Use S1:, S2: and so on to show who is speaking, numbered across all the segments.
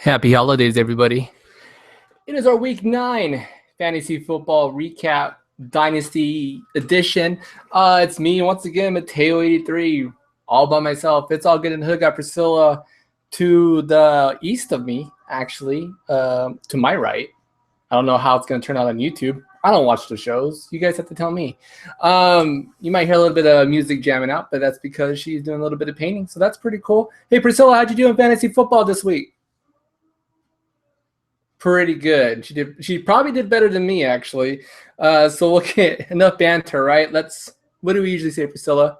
S1: Happy holidays, everybody. It is our week 9 fantasy football recap Dynasty edition. It's me once again, Mateo83, all by myself. It's all good in the hood. Got Priscilla to the east of me, actually, to my right. I don't know how it's going to turn out on YouTube. I don't watch the shows. You guys have to tell me. You might hear a little bit of music jamming out, but that's because she's doing a little bit of painting, so that's pretty cool. Hey, Priscilla, how'd you do in fantasy football this week? Pretty good. She probably did better than me, actually. So we'll get enough banter, right? What do we usually say, Priscilla?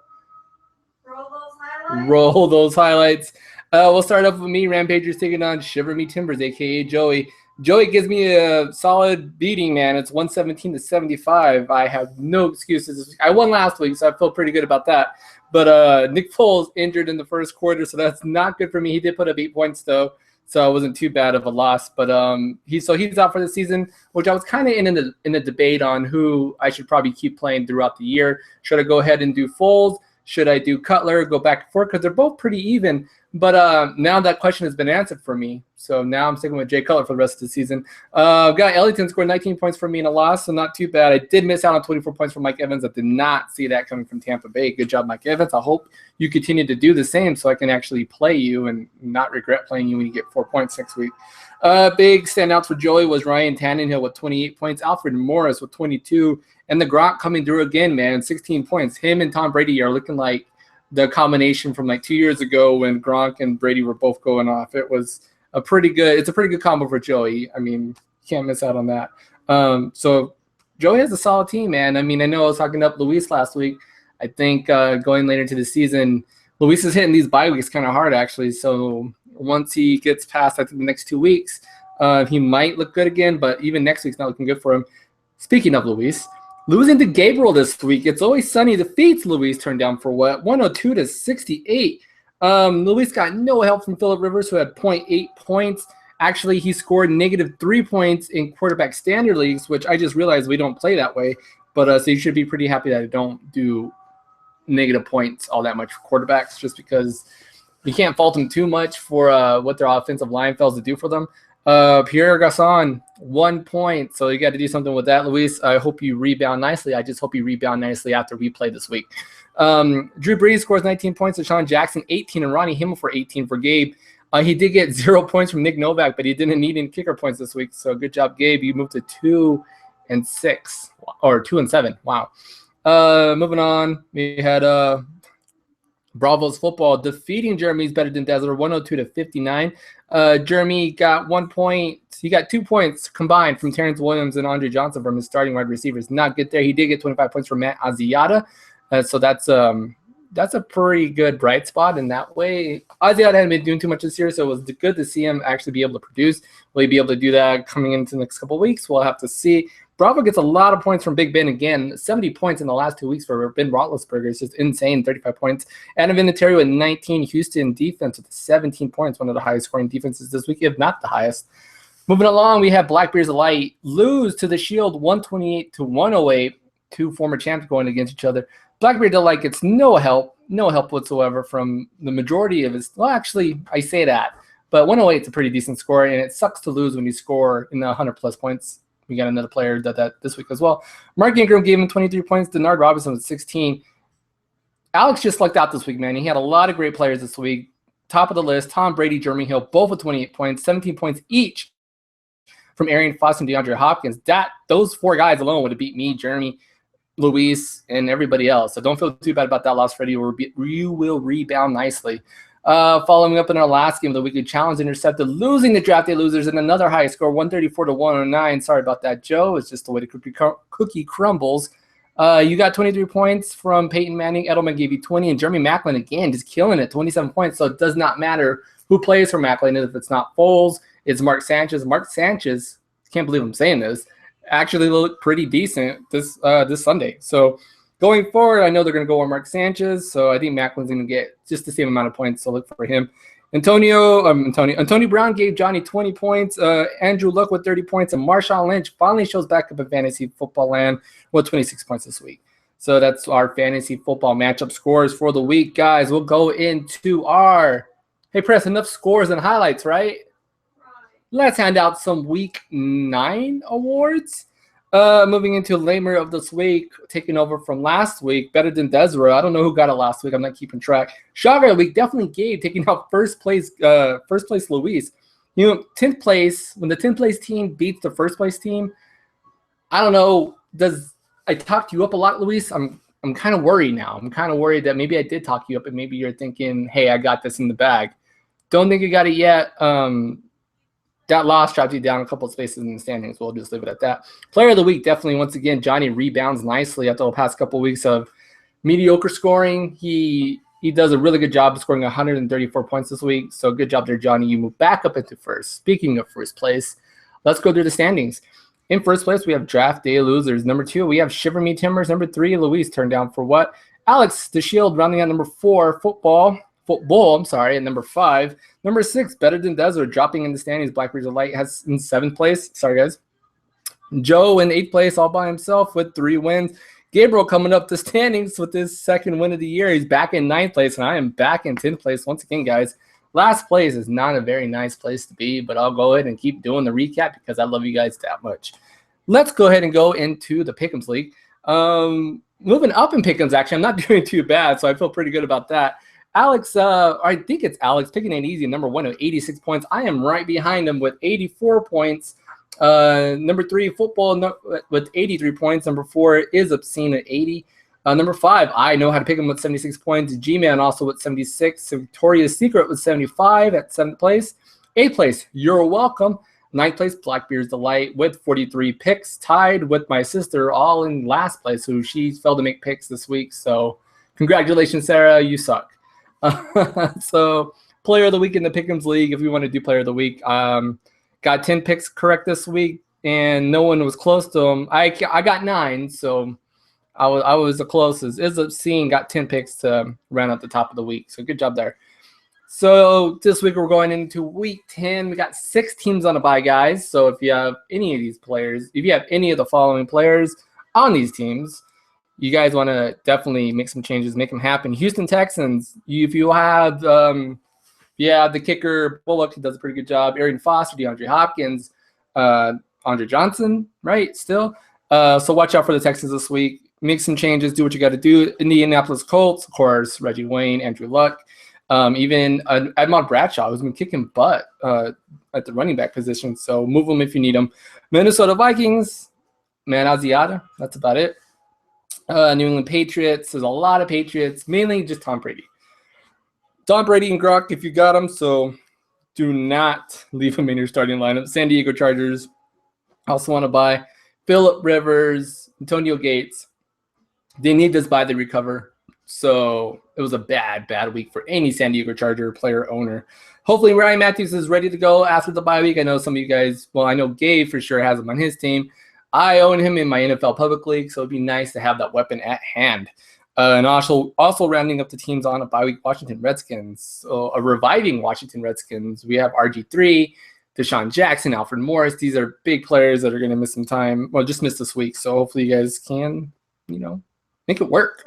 S2: Roll those highlights.
S1: Roll those highlights. We'll start off with me. Rampagers taking on Shiver Me Timbers, a.k.a. Joey. Joey gives me a solid beating, man. It's 117-75. I have no excuses. I won last week, so I feel pretty good about that. But Nick Foles injured in the first quarter, so that's not good for me. He did put up 8 points, though. So it wasn't too bad of a loss, but he's out for the season, which I was kind of in a debate on who I should probably keep playing throughout the year. Should I go ahead and do Foles? Should I do Cutler? Go back and forth because they're both pretty even. But now that question has been answered for me, so now I'm sticking with Jay Cutler for the rest of the season. Got Ellington scored 19 points for me in a loss, so not too bad. I did miss out on 24 points from Mike Evans. I did not see that coming from Tampa Bay. Good job, Mike Evans. I hope you continue to do the same so I can actually play you and not regret playing you when you get 4 points next week. Big standouts for Joey was Ryan Tannehill with 28 points, Alfred Morris with 22, and the Gronk coming through again, man, 16 points. Him and Tom Brady are looking like the combination from like 2 years ago when Gronk and Brady were both going off. It's a pretty good combo for Joey. I mean, you can't miss out on that. So Joey has a solid team, man. I mean, I know I was talking up Luis last week. I think going later into the season, Luis is hitting these bye weeks kind of hard, actually. So once he gets past, I think, the next 2 weeks, he might look good again, but even next week's not looking good for him. Speaking of Luis, losing to Gabriel this week. It's Always Sunny defeats Luis, turned down for what? 102-68. Luis got no help from Phillip Rivers, who had 0.8 points. Actually, he scored -3 points in quarterback standard leagues, which I just realized we don't play that way. But so you should be pretty happy that I don't do negative points all that much for quarterbacks, just because you can't fault them too much for what their offensive line fails to do for them. Pierre Garçon, 1 point. So you got to do something with that, Luis. I hope you rebound nicely. I just hope you rebound nicely after we play this week. Drew Brees scores 19 points. Deshaun Jackson, 18, and Ronnie Himmel for 18 for Gabe. He did get 0 points from Nick Novak, but he didn't need any kicker points this week. So good job, Gabe. You moved to 2-6 or 2-7. Wow. Moving on, we had Bravo's football defeating Jeremy's Better Than Dazzler 102-59. Jeremy got 1 point. He got 2 points combined from Terrence Williams and Andre Johnson from his starting wide receivers. Not good there. He did get 25 points from Matt Asiata. So that's a pretty good bright spot in that way. Asiata hadn't been doing too much this year, so it was good to see him actually be able to produce. Will he be able to do that coming into the next couple of weeks? We'll have to see. Bravo gets a lot of points from Big Ben again. 70 points in the last 2 weeks for Ben Roethlisberger. It's just insane, 35 points. Adam Vinatieri with 19. Houston defense with 17 points, one of the highest scoring defenses this week, if not the highest. Moving along, we have Blackbeard's Light lose to the Shield 128-108. Two former champs going against each other. Blackbeard Delight gets no help whatsoever from the majority of his. Well, actually, I say that, but 108 is a pretty decent score, and it sucks to lose when you score in the 100+ points. We got another player that this week as well. Mark Ingram gave him 23 points. Denard Robinson with 16. Alex just lucked out this week, man. He had a lot of great players this week. Top of the list, Tom Brady, Jeremy Hill, both with 28 points, 17 points each from Arian Foster and DeAndre Hopkins. Those 4 guys alone would have beat me, Jeremy, Luis, and everybody else. So don't feel too bad about that loss, Freddie. You will rebound nicely. Following up in our last game of the weekly challenge, intercepted, losing the draft day losers in another high score, 134-109. Sorry about that, Joe. It's just the way the cookie crumbles. You got 23 points from Peyton Manning. Edelman gave you 20, and Jeremy Maclin again just killing it, 27 points. So it does not matter who plays for Maclin. If it's not Foles, it's Mark Sanchez. Mark Sanchez, can't believe I'm saying this, actually looked pretty decent this Sunday. So going forward, I know they're going to go on Mark Sanchez, so I think Macklin's going to get just the same amount of points, so look for him. Antonio Brown gave Johnny 20 points, Andrew Luck with 30 points, and Marshawn Lynch finally shows back up in fantasy football land with 26 points this week. So that's our fantasy football matchup scores for the week, guys. We'll go into our – hey, Press, enough scores and highlights, right? Let's hand out some Week 9 awards. Moving into Lamer of this week, taking over from last week, better than Desra. I don't know who got it last week. I'm not keeping track. Shocker of the week, definitely Gabe, taking out first place Luis. 10th place, when the 10th place team beats the first place team, I don't know, I talked you up a lot, Luis? I'm kind of worried now. I'm kind of worried that maybe I did talk you up and maybe you're thinking, hey, I got this in the bag. Don't think you got it yet. That loss dropped you down a couple of spaces in the standings. We'll just leave it at that. Player of the week, definitely, once again, Johnny rebounds nicely after the past couple of weeks of mediocre scoring. He does a really good job of scoring 134 points this week. So good job there, Johnny. You move back up into first. Speaking of first place, let's go through the standings. In first place, we have Draft Day Losers. Number 2, we have Shiver Me Timbers. Number 3, Luis turned down for what? Alex the Shield rounding out number 4, Football, and number 5. Number 6, Better Than Desert, dropping in the standings. Blackberries of Light has in 7th place. Sorry, guys. Joe in 8th place all by himself with 3 wins. Gabriel coming up the standings with his 2nd win of the year. He's back in 9th place, and I am back in 10th place once again, guys. Last place is not a very nice place to be, but I'll go ahead and keep doing the recap because I love you guys that much. Let's go ahead and go into the Pick'ems League. Moving up in Pick'ems, actually, I'm not doing too bad, so I feel pretty good about that. Alex, I think it's Alex, picking it easy, number 1 with 86 points. I am right behind him with 84 points. Number 3, Football with 83 points. Number 4 is Obscene at 80. Number 5, I know how to pick him with 76 points. G-Man also with 76. Victoria's Secret with 75 at 7th place. 8th place, You're Welcome. 9th place, Blackbeard's Delight with 43 picks. Tied with my sister, all in last place, who she failed to make picks this week. So congratulations, Sarah. You suck. So player of the week in the Pick'ems League, if we want to do player of the week, got 10 picks correct this week, and no one was close to him. I got 9, so I was the closest. Is Obscene got 10 picks to round out the top of the week, so good job there. So this week we're going into week 10. We got 6 teams on a bye, guys. So if you have any of these players, if you have any of the following players on these teams, you guys want to definitely make some changes, make them happen. Houston Texans, if you have the kicker, Bullock, he does a pretty good job. Arian Foster, DeAndre Hopkins, Andre Johnson, right, still. So watch out for the Texans this week. Make some changes, do what you got to do. Indianapolis Colts, of course, Reggie Wayne, Andrew Luck, even Edmond Bradshaw, who's been kicking butt at the running back position. So move them if you need them. Minnesota Vikings, man, Asiata, that's about it. New England Patriots, there's a lot of Patriots, mainly just Tom Brady. Tom Brady and Gronk, if you got them, so do not leave them in your starting lineup. San Diego Chargers, also want to buy Phillip Rivers, Antonio Gates. They need this buy, they recover. So it was a bad week for any San Diego Charger player owner. Hopefully Ryan Matthews is ready to go after the bye week. I know some of you guys, well, I know Gabe for sure has him on his team. I own him in my NFL Public League, so it'd be nice to have that weapon at hand. And also rounding up the teams on a bye week, Washington Redskins. So a reviving Washington Redskins. We have RG3, Deshaun Jackson, Alfred Morris. These are big players that are going to miss some time. Well, just miss this week. So hopefully you guys can, make it work.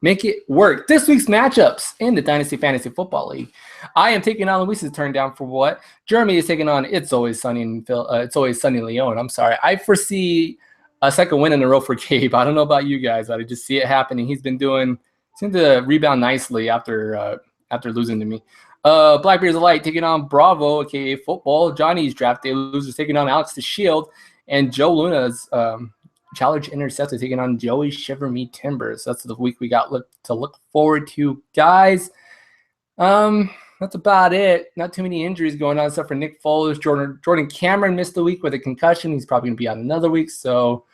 S1: Make it work. This week's matchups in the Dynasty Fantasy Football League. I am taking on Luis's turn down for what? Jeremy is taking on It's Always Sunny in Leon. I'm sorry. I foresee a second win in a row for Gabe. I don't know about you guys, but I just see it happening. He's been seemed to rebound nicely after losing to me. Blackbeard's Light taking on Bravo, aka Football. Johnny's Draft Day Losers taking on Alex the Shield, and Joe Luna's Challenge Interceptor taking on Joey Shiver Me Timbers. That's the week we got to look forward to, guys. That's about it. Not too many injuries going on except for Nick Foles. Jordan Cameron missed the week with a concussion. He's probably gonna be out another week. So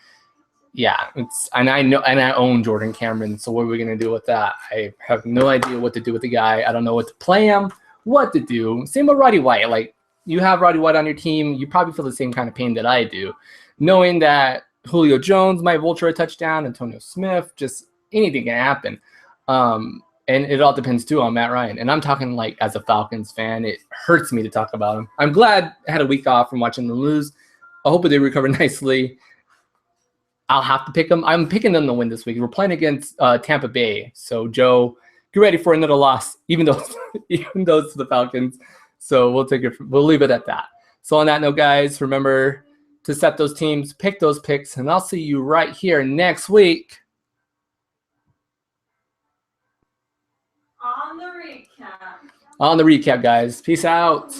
S1: yeah, I own Jordan Cameron. So what are we gonna do with that? I have no idea what to do with the guy. I don't know what to play him, what to do. Same with Roddy White. Like, you have Roddy White on your team, you probably feel the same kind of pain that I do, knowing that Julio Jones might vulture a touchdown, Antonio Smith, just anything can happen. And it all depends, too, on Matt Ryan. And I'm talking, like, as a Falcons fan, it hurts me to talk about him. I'm glad I had a week off from watching them lose. I hope they recover nicely. I'll have to pick them. I'm picking them to win this week. We're playing against Tampa Bay. So, Joe, get ready for another loss, even though it's the Falcons. So we'll leave it at that. So on that note, guys, remember to set those teams, pick those picks, and I'll see you right here next week.
S2: On the recap.
S1: On the recap, guys. Peace out.